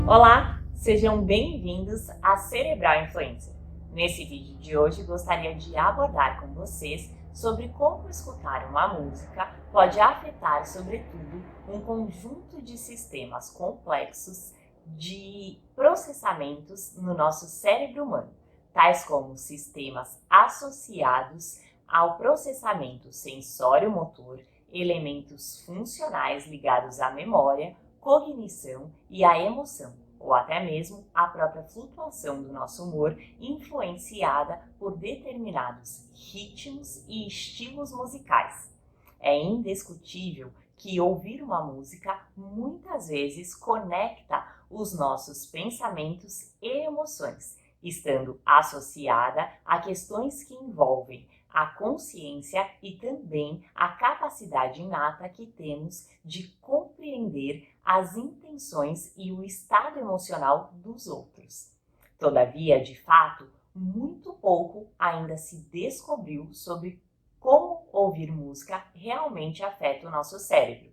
Olá, sejam bem-vindos à Cerebral Influencer. Nesse vídeo de hoje gostaria de abordar com vocês sobre como escutar uma música pode afetar, sobretudo, um conjunto de sistemas complexos de processamentos no nosso cérebro humano, tais como sistemas associados ao processamento sensório-motor, elementos funcionais ligados à memória, cognição e à emoção, ou até mesmo a própria flutuação do nosso humor influenciada por determinados ritmos e estilos musicais. É indiscutível que ouvir uma música muitas vezes conecta os nossos pensamentos e emoções, estando associada a questões que envolvem a consciência e também a capacidade inata que temos de compreender as intenções e o estado emocional dos outros. Todavia, de fato, muito pouco ainda se descobriu sobre como ouvir música realmente afeta o nosso cérebro.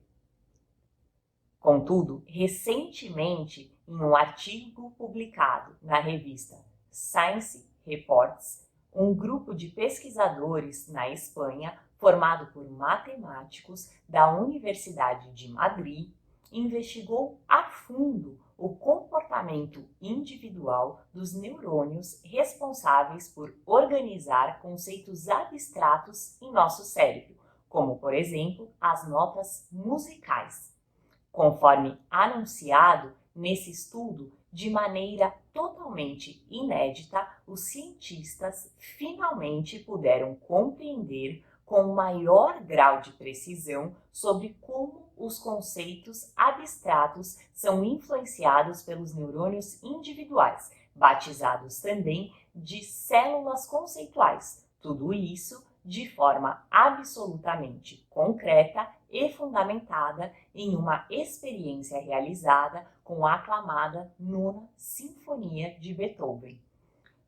Contudo, recentemente, em um artigo publicado na revista Science Reports, um grupo de pesquisadores na Espanha, formado por matemáticos da Universidade de Madrid, investigou a fundo o comportamento individual dos neurônios responsáveis por organizar conceitos abstratos em nosso cérebro, como, por exemplo, as notas musicais. Conforme anunciado nesse estudo, de maneira totalmente inédita, os cientistas finalmente puderam compreender com maior grau de precisão sobre como os conceitos abstratos são influenciados pelos neurônios individuais, batizados também de células conceituais. Tudo isso de forma absolutamente concreta e fundamentada em uma experiência realizada com a aclamada Nona Sinfonia de Beethoven.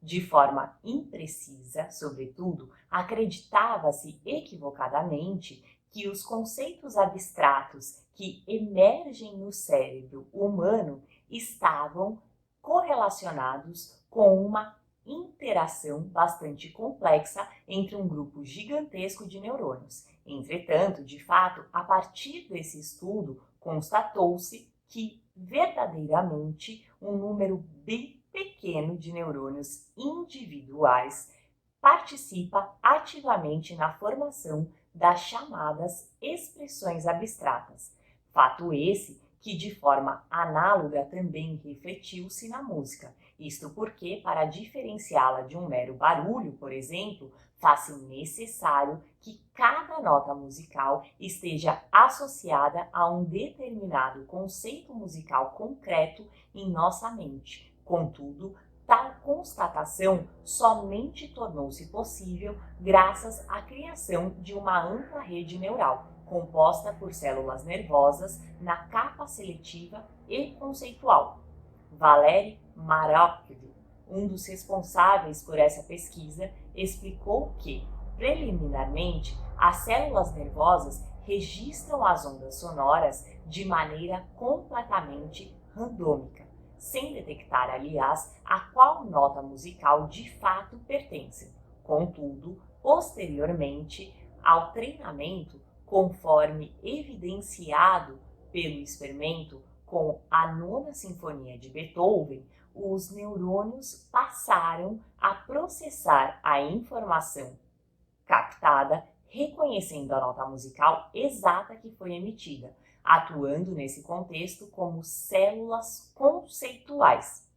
De forma imprecisa, sobretudo, acreditava-se equivocadamente que os conceitos abstratos que emergem no cérebro humano estavam correlacionados com uma interação bastante complexa entre um grupo gigantesco de neurônios. Entretanto, de fato, a partir desse estudo, constatou-se que verdadeiramente um número bem pequeno de neurônios individuais participa ativamente na formação das chamadas expressões abstratas. Fato esse que de forma análoga também refletiu-se na música. Isto porque, para diferenciá-la de um mero barulho, por exemplo, faz-se necessário que cada nota musical esteja associada a um determinado conceito musical concreto em nossa mente. Contudo, tal constatação somente tornou-se possível graças à criação de uma ampla rede neural, composta por células nervosas na capa seletiva e conceitual. Valery Marokov, um dos responsáveis por essa pesquisa, explicou que, preliminarmente, as células nervosas registram as ondas sonoras de maneira completamente randômica, sem detectar, aliás, a qual nota musical de fato pertencem. Contudo, posteriormente ao treinamento, conforme evidenciado pelo experimento com a Nona Sinfonia de Beethoven, os neurônios passaram a processar a informação captada, reconhecendo a nota musical exata que foi emitida, atuando nesse contexto como células conceituais.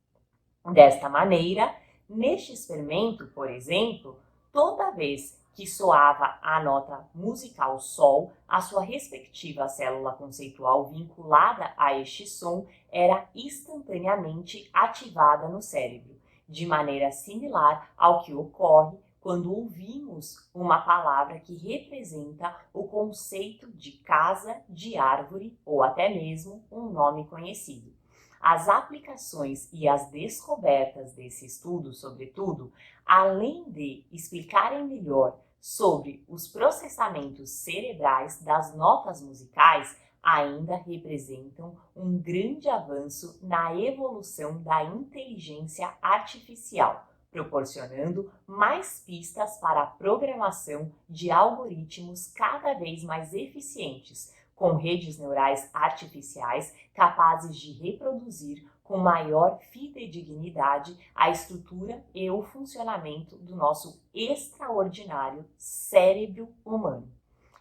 Desta maneira, neste experimento, por exemplo, toda vez que soava a nota musical Sol, a sua respectiva célula conceitual vinculada a este som era instantaneamente ativada no cérebro, de maneira similar ao que ocorre quando ouvimos uma palavra que representa o conceito de casa, de árvore ou até mesmo um nome conhecido. As aplicações e as descobertas desse estudo, sobretudo, além de explicarem melhor sobre os processamentos cerebrais das notas musicais, ainda representam um grande avanço na evolução da inteligência artificial, proporcionando mais pistas para a programação de algoritmos cada vez mais eficientes, com redes neurais artificiais capazes de reproduzir com maior fidedignidade a estrutura e o funcionamento do nosso extraordinário cérebro humano.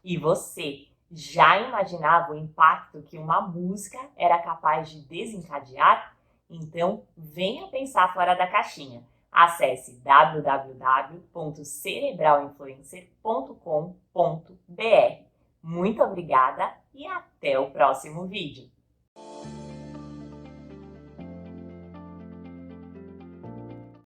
E você já imaginava o impacto que uma música era capaz de desencadear? Então, venha pensar fora da caixinha. Acesse www.cerebralinfluencer.com.br. Muito obrigada e até o próximo vídeo!